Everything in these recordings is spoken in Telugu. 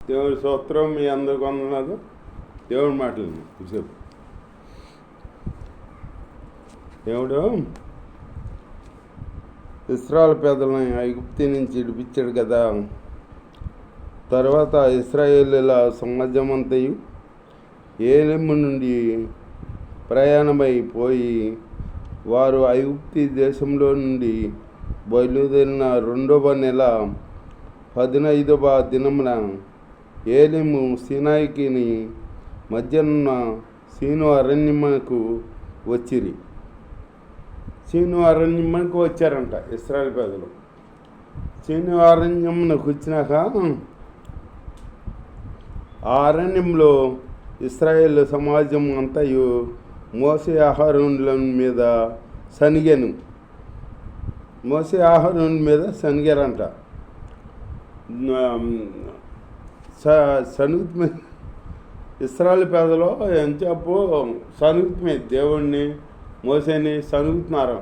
దేవుడి స్తోత్రం. మీ అందరికి వందనాలు. దేవుడి మాటలు చూసేపు. దేవుడు ఇశ్రాయేలు పేదలను ఐగుప్తు నుంచి విడిపించాడు కదా. తర్వాత ఇశ్రాయేలీల సమాజమంతయు ఏలెము నుండి ప్రయాణమైపోయి వారు ఐగుప్తు దేశంలో నుండి బయలుదేరిన 2వ నెల 15వ దినమున ఏలిము సీనాయికి మధ్యనున్న సీను అరణ్యమునకు వచ్చిరి. సీను అరణ్యమునకు వచ్చారంట ఇశ్రాయేలు ప్రజలు. సీను అరణ్యమునకు వచ్చినాక ఆ అరణ్యంలో ఇశ్రాయేల్ సమాజం అంతయు మోసే ఆహారుల మీద సనిగాను. మోసే ఆహారుల మీద సనిగారంట. సనుగుతమే ఇశ్రాయేలు పేదలో ఎంతసేపు సనుగుతమే దేవుణ్ణి మోసేని సనుగుతున్నారు.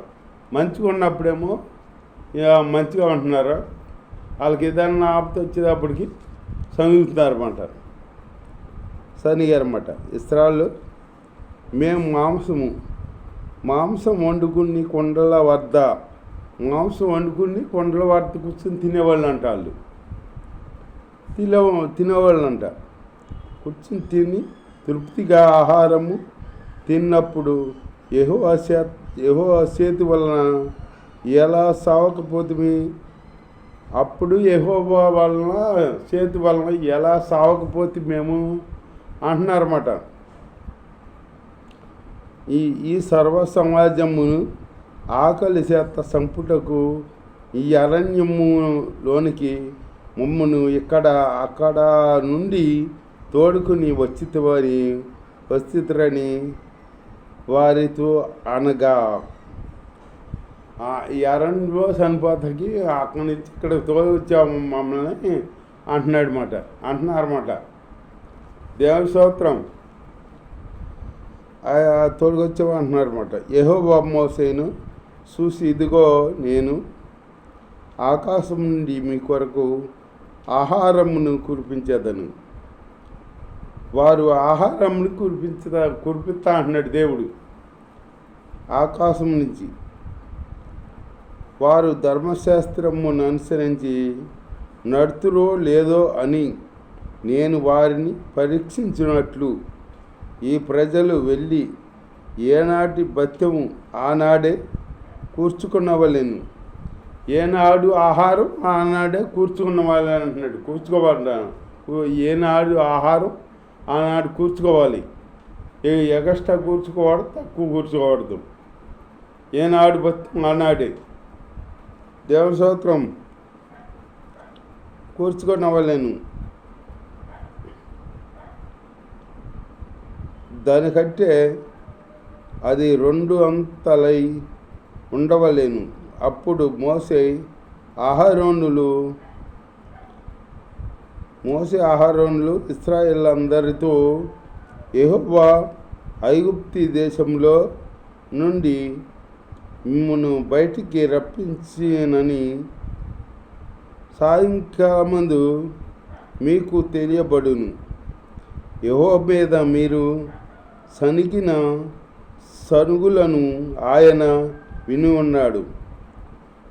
మంచిగా ఉన్నప్పుడేమో మంచిగా ఉంటున్నారు. వాళ్ళకి ఏదన్నా ఆపత వచ్చేటప్పటికి సనుగుతున్నారు అంటారు. సనిగారన్నమాట ఇశ్రాయేలు. మేము మాంసం వండుకుని కొండల వద్ద కూర్చొని తినేవాళ్ళు అంట. వాళ్ళు తినేవాళ్ళు అంట. కూర్చొని తిని తృప్తిగా ఆహారము తిన్నప్పుడు యెహోవా చేతి వలన ఎలా సావకపోతే అప్పుడు యెహోవా వలన చేతి వలన ఎలా సావకపోతే మేము అంటున్నారన్నమాట. ఈ సర్వ సమాజమును ఆకలి చేత సంపుటకు ఈ అరణ్యములోనికి మమ్మను అక్కడ నుండి తోడుకుని వచ్చిరని వారితో అనగా, ఈ అరణ్యంలో చనిపోతాకి అక్కడి నుంచి ఇక్కడ తోడుకొచ్చాము మమ్మల్ని అంటున్నారన్నమాట. దేవుని స్తోత్రం. తోడుకొచ్చాము అంటున్నారన్నమాట. యెహోవా మోసేను చూసి, ఇదిగో నేను ఆకాశం నుండి మీ కొరకు ఆహారమును కురిపించేదను. వారు ఆహారమును కురిపిస్తా అంటున్నాడు దేవుడు ఆకాశం నుంచి. వారు ధర్మశాస్త్రమును అనుసరించి నడుతురో లేదో అని నేను వారిని పరీక్షించినట్లు ఈ ప్రజలు వెళ్ళి ఏనాటి భత్యము ఆనాడే కూర్చుకున్నవలేను. ఏనాడు ఆహారం ఆనాడే కూర్చుకున్నవాళ్ళని అంటున్నాడు. ఏనాడు ఆహారం ఆనాడు కూర్చుకోవాలి. ఎగస్ట్రా కూర్చుకోవడం, తక్కువ కూర్చోకూడదు. ఏనాడు భత్యం ఆనాడే. దేవుని స్తోత్రం. కూర్చుకున్నవలేను. దానికంటే అది 2 అంతలై ఉండవలేను. అప్పుడు మోసే ఆహారోనులు ఇశ్రాయేలందరితో, యెహోవా ఐగుప్తు దేశంలో నుండి మిమ్మును బయటికి రప్పించినని సాయంకాలమందు మీకు తెలియబడును. యెహోవా మీద మీరు సనిగిన సనుగులను ఆయన విని ఉన్నాడు.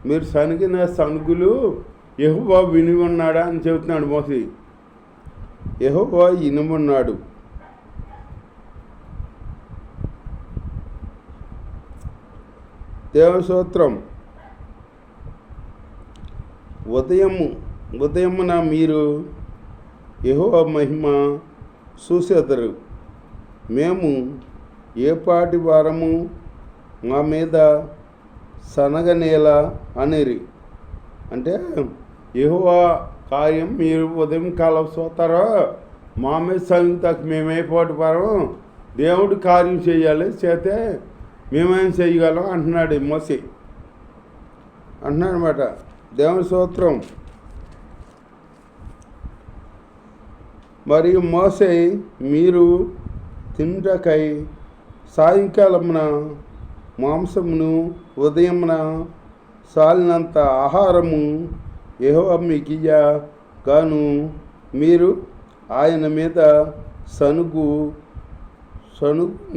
మీరు సనిగిన సనుగులు యెహోవా విని ఉన్నాడా అని చెబుతున్నాడు మోసే. యెహోవా వినున్నాడు. దేవుని స్తోత్రం. ఉదయమున మీరు యెహోవా మహిమ చూసేదరు. మేము ఏపాటి వారము మా మీద సనగనేలా అనిరి. అంటే యెహోవా కార్యం మీరు ఉదయం కాలం చూస్తారో మా మీద సనుగుతాకు మేమేపాటి వారం దేవుడు కార్యం చేయాలి, చేస్తే మేమేం చేయగలం అంటున్నాడు మోసే అన్నమాట. దేవుని స్తోత్రం. మరియు మోసే మీరు తింటకై సాయంకాలమున మాంసమును ఉదయమున సాలినంత ఆహారము యెహోవా మీకియ్య గాను మీరు ఆయన మీద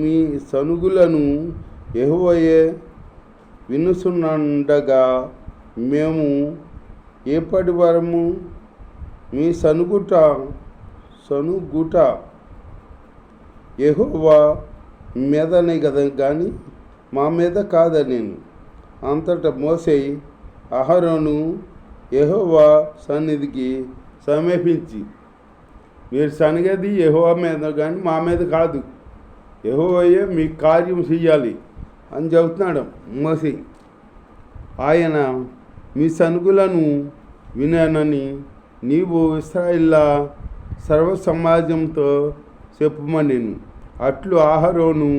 మీ సనుగులను యెహోవాయే వినుచుండగా మేము ఏపటి వరము మీ సనుగుట యెహోవా మీదనే కదా కానీ మా మీద కాదనేను. అంతటా మోషే అహరోను యెహోవా సన్నిధికి సమీపించి, మీరు సనిగేది యెహోవా మీద కానీ మా మీద కాదు, యెహోవాయే మీ కార్యం చెయ్యాలి అని చెబుతున్నాడు మోషే. ఆయన మీ సనుగులను వినానని నీవు ఇశ్రాయేలు సర్వ సమాజంతో చెప్పుమనెను. అట్లు అహరోను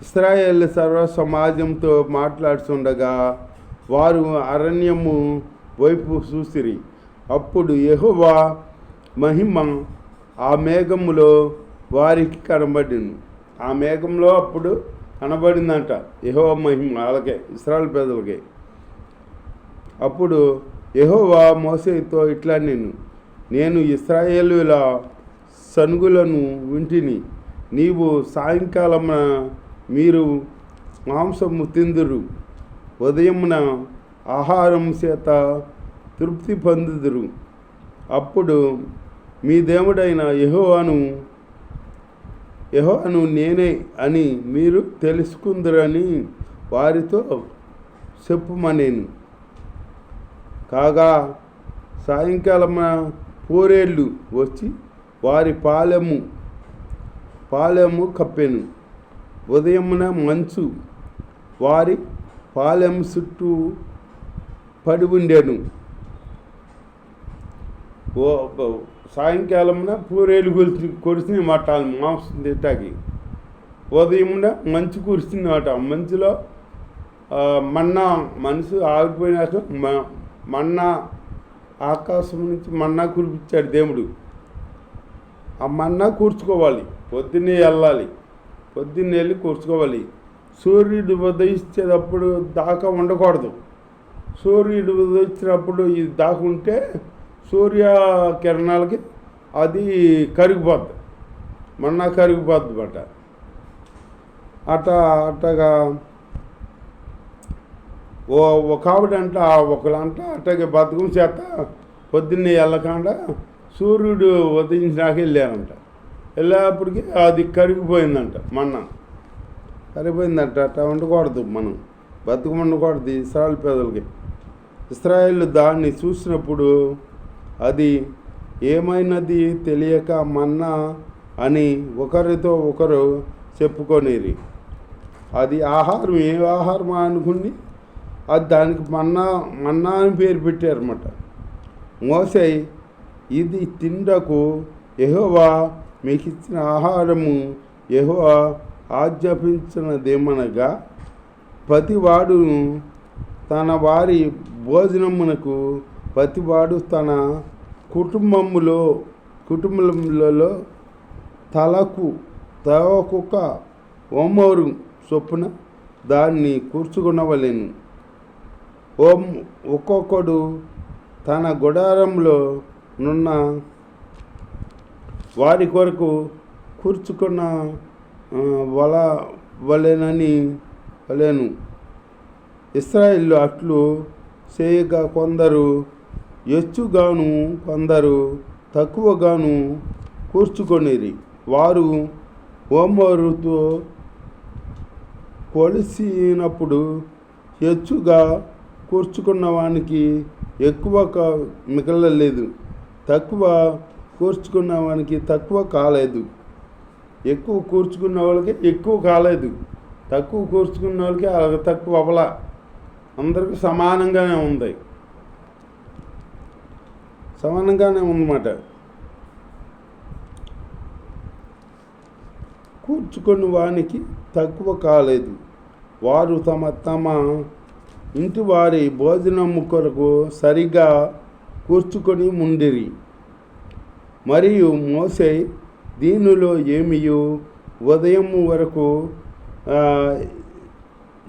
ఇశ్రాయేలు సర్వ సమాజంతో మాట్లాడుతుండగా వారు అరణ్యము వైపు చూసిరి. అప్పుడు యెహోవా మహిమ ఆ మేఘములో వారికి కనబడింది. ఆ మేఘంలో అప్పుడు కనబడిందంట యెహోవా మహిమ వాళ్ళకే, ఇశ్రాయేలు ప్రజలకే. అప్పుడు యెహోవా మోషేతో ఇట్లా నేను ఇశ్రాయేలుల సనుగులను వింటిని. నీవు సాయంకాలమున మీరు మాంసము తిందురు, ఉదయమున ఆహారం చేత తృప్తి పొందుదురు. అప్పుడు మీ దేవుడైన యెహోవాను నేనే అని మీరు తెలుసుకుందురని వారితో చెప్పుమనేను. కాగా సాయంకాలమున పూరేళ్ళు వచ్చి వారి పాలెము కప్పెను. ఉదయమున మంచు వారి పాలెము చుట్టూ పడి ఉండెను. సాయంకాలమున పూరేలు కురిసింది మాట మాంసం తిట్టాకి. ఉదయమున మంచు కురిసింది మాట. మంచులో మన్నా మనసు ఆగిపోయినాక మన్నా ఆకాశం నుంచి మన్నా కురిపించాడు దేవుడు. ఆ మన్నా కూర్చుకోవాలి, పొద్దున్నే వెళ్ళాలి, పొద్దున్నే వెళ్ళి కూర్చుకోవాలి. సూర్యుడు ఉదయించేటప్పుడు దాకా ఉండకూడదు. సూర్యుడు ఉదయించినప్పుడు ఇది దాకా ఉంటే సూర్యకిరణాలకి అది కరిగిపోద్ది, మన్నా కరిగిపోద్ది బట్ట. అట్టగా ఒక ఆవిడంట ఒకళ్ళంట అట్టగే బతుకం చేత పొద్దున్నే వెళ్ళకుండా సూర్యుడు ఉదయించినాక వెళ్ళారంట. వెళ్ళేప్పటికి అది కరిగిపోయిందంట, మన్నా కరిగిపోయిందంట. అట్లా ఉండకూడదు, మనం బతుకం ఉండకూడదు ఇశ్రాయేలు ప్రజలకి. ఇశ్రాయేలు దాన్ని చూసినప్పుడు అది ఏమైనది తెలియక మన్నా అని ఒకరితో ఒకరు చెప్పుకొనిరి. అది ఆహారం ఏ ఆహారం అనుకుని అది దానికి మన్నా అని పేరు పెట్టారన్నమాట. మోషే ఇది తిండకు యెహోవా మీకు ఇచ్చిన ఆహారము యెహోవా ఆజ్ఞాపించినదేమనగా ప్రతివాడును తన వారి భోజనమునకు ప్రతివాడు తన కుటుంబములలో తలకొక ఓమోరు చొప్పున దాన్ని కూర్చుకొనవలెను. ఒక్కొక్కడు తన గుడారంలో నున్న వారి కొరకు కూర్చుకున్న వలెను. ఇశ్రాయేలు అట్లు చేయగా కొందరు ఎచ్చుగాను కొందరు తక్కువగాను కూర్చుకొనిరి. వారు ఓమోరుతో కొలిసినప్పుడు హెచ్చుగా కూర్చుకున్న వానికి ఎక్కువ మిగలలేదు, తక్కువ కూర్చుకున్న వానికి తక్కువ కాలేదు. ఎక్కువ కూర్చుకున్న వాళ్ళకి ఎక్కువ కాలేదు, తక్కువ కూర్చుకున్న వాళ్ళకి అలాగ తక్కువ అవ్వలా. అందరికీ సమానంగానే ఉందన్నమాట. కూర్చుకుని వానికి తక్కువ కాలేదు. వారు తమ ఇంటి వారి భోజనము కొరకు సరిగా కూర్చుకొని ముండిరి. మరియు మోషే దీనిలో ఏమియు ఉదయం వరకు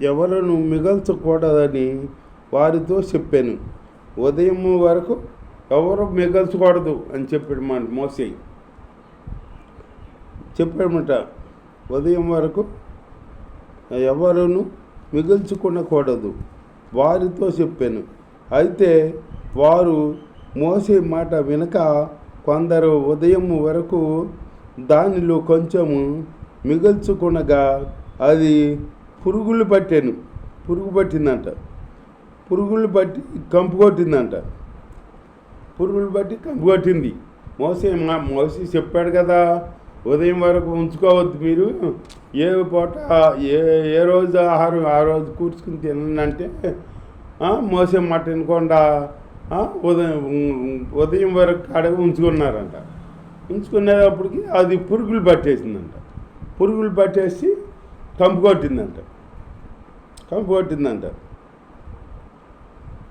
ఎవరను మిగల్చకూడదని వారితో చెప్పాను. ఉదయం వరకు ఎవరు మిగల్చకూడదు అని చెప్పాడు మన మోషే. చెప్పామట, ఉదయం వరకు ఎవరును మిగుల్చుకొనకూడదు వారితో చెప్పాను. అయితే వారు మోసే మాట వినక కొందరు ఉదయం వరకు దానిలో కొంచెము మిగుల్చుకొనగా అది పురుగు పట్టిందంట. పురుగులు బట్టి కంపు కొట్టింది. మోసే చెప్పాడు కదా, ఉదయం వరకు ఉంచుకోవద్దు మీరు, ఏ రోజు ఆహారం ఆ రోజు కూర్చుకుని తినంటే మోసే మాట వినకుండా ఉదయం వరకు అడగ ఉంచుకున్నారంట. ఉంచుకునేటప్పటికి అది పురుగులు పట్టేసి కంపు కొట్టిందంట.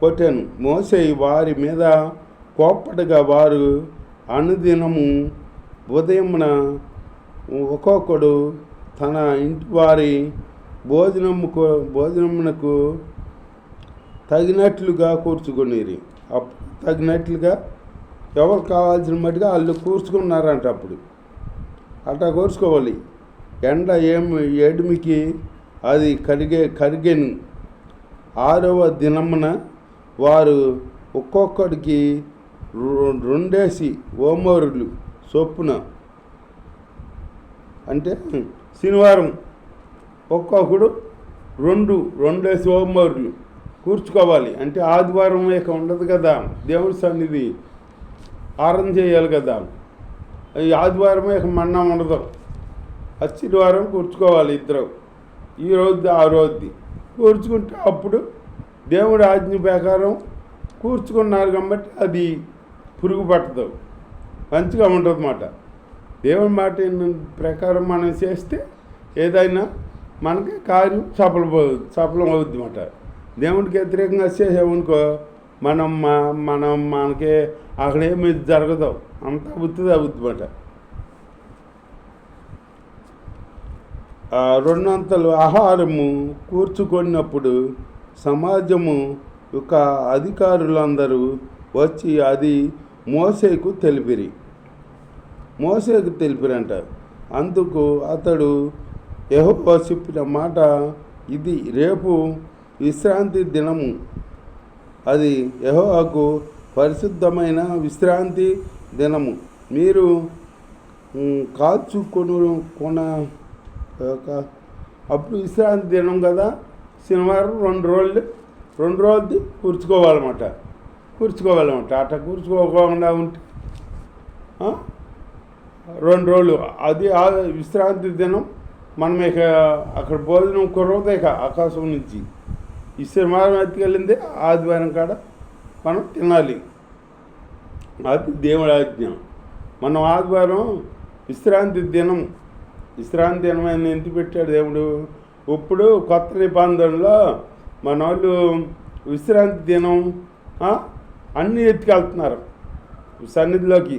కొట్టాను. మోసే వారి మీద కోప్పటగా వారు అనుదినము ఉదయమున ఒక్కొక్కడు తన ఇంటి వారి భోజనమునకు తగినట్లుగా కూర్చుకొనిరి. అప్పుడు తగినట్లుగా ఎవరు కావాల్సిన మట్టుగా వాళ్ళు కూర్చుకున్నారంట. అప్పుడు అట్లా కూర్చుకోవాలి. ఎండ ఏడుమికి అది కరిగెను. 6వ దినమున వారు ఒక్కొక్కడికి 2 ఓమరులు చొప్పున, అంటే శనివారం ఒక్కొక్కడు 2 ఓమరులు కూర్చుకోవాలి. అంటే ఆదివారం ఇక ఉండదు కదా, దేవుడి సన్నిధి ఆరాధన చేయాలి కదా. ఈ ఆదివారం ఇక మన్నా ఉండదు. శనివారం కూర్చుకోవాలి ఇద్దరు, ఈ రోజు ఆ రోజుది కూర్చుకుంటే అప్పుడు దేవుడి ఆజ్ఞ ప్రకారం కూర్చుకున్నారు కాబట్టి అది పురుగు పట్టదు, మంచిగా ఉంటుంది అన్నమాట. దేవుడి మాట ప్రకారం మనం చేస్తే ఏదైనా మనకి కార్యం సఫలం అవుద్ది అన్నమాట. దేవుడికి వ్యతిరేకంగా చేసామనుకో మనకి అక్కడేమి జరగదు, అంతా అవుద్ది అన్నమాట. 2 అంతలు ఆహారము కూర్చుకొన్నప్పుడు సమాజము యొక్క అధికారులందరూ వచ్చి అది మోసేకు తెలిపిరంట. అందుకు అతడు యెహోవా చెప్పిన మాట ఇది, రేపు విశ్రాంతి దినము, అది యెహోవాకు పరిశుద్ధమైన విశ్రాంతి దినము. మీరు అప్పుడు విశ్రాంతి దినం కదా, శనివారం 2 రోజులు కూర్చుకోవాలన్నమాట. అట్లా కూర్చుకోకుండా ఉంటే 2 రోజులు అది విశ్రాంతి దినం. మనం ఇక అక్కడ భోజనం కురవదు, ఇక ఆకాశం నుంచి ఈ శనివారం ఎత్తుకెళ్ళింది ఆదివారం కాడ మనం తినాలి. అది దేవుడి ఆజ్ఞ. మనం ఆదివారం విశ్రాంతి దినం అని ఎందుకు పెట్టాడు దేవుడు? ఇప్పుడు కొత్త నిబంధనలో మన వాళ్ళు విశ్రాంతి దినం అన్నీ ఎత్తుకెళ్తున్నారు సన్నిధిలోకి,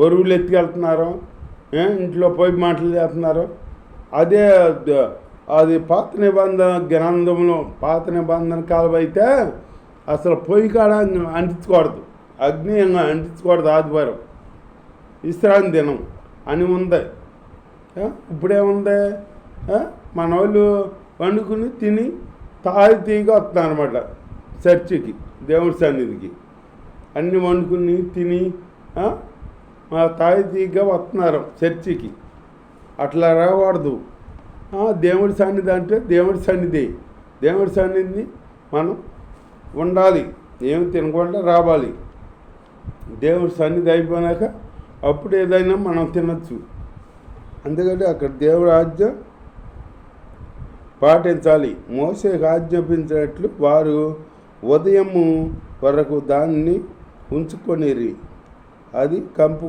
వరువులు ఎత్తుకెళ్తున్నారు, ఇంట్లో పోయి మాటలు చేస్తున్నారు. అది పాత నిబంధన గ్రంథంలో, పాత నిబంధన కాలం అయితే అసలు పొయ్యి కాడ అంటించకూడదు, అగ్ని అంటించకూడదు, ఆదివారం విశ్రాంతి దినం అని ఉంది. ఇప్పుడేముంది, మన వాళ్ళు వండుకుని తిని తాగితీగా వస్తున్నారు అన్నమాట చర్చికి, దేవుడి సన్నిధికి. అన్నీ వండుకుని తిని తాగితీగా వస్తున్నారు చర్చికి. అట్లా రాకూడదు. దేవుడి సన్నిధి అంటే దేవుడి సన్నిధిని మనం ఉండాలి, ఏమి తినకుండా రావాలి. దేవుడి సన్నిధి అయిపోయినాక అప్పుడు ఏదైనా మనం తినచ్చు. అందుకంటే అక్కడ దేవుడి ఆజ్ఞ పాటించాలి. మోసేకు ఆజ్ఞాపించినట్లు వారు ఉదయము వరకు దాన్ని ఉంచుకొనిరి. అది కంపు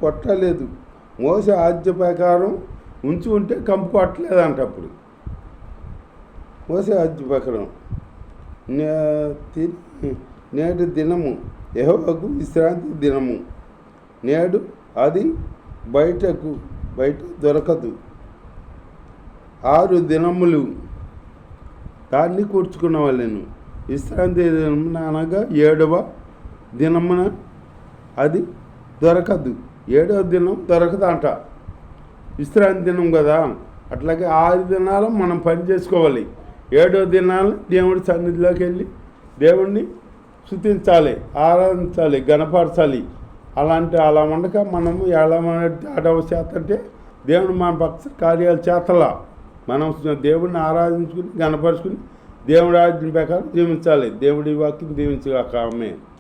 కొట్టలేదు. మోసే ఆజ్ఞ ప్రకారం ఉంటే కంపు కొట్టలేదంట. అప్పుడు మోసే ఆజ్ఞ ప్రకారం నేడు దినము యెహోవాకు విశ్రాంతి దినము, నేడు అది బయట దొరకదు. 6 దినములు దాన్ని కూర్చుకున్న వాళ్ళను. విశ్రాంతి దినమున అనగా 7వ దినమున అది దొరకదు. 7వ దినం దొరకదంట. విశ్రాంతి దినం కదా, అట్లాగే 6 దినాలు మనం పని చేసుకోవాలి. 7వ దినాలు దేవుడి సన్నిధిలోకి వెళ్ళి దేవుణ్ణి స్తుతించాలి, ఆరాధించాలి, గణపరచాలి. అలా ఉండక మనము ఏళ్ళ ఆడవ చేతంటే దేవుడు మన పక్ష కార్యాలు చేతలా మనం దేవుడిని ఆరాధించుకుని గణపరుచుకుని దేవుడి ఆజ్ఞ ప్రకారం జీవించాలి. దేవుడి వాక్యం దీవించగాక. ఆమేన్.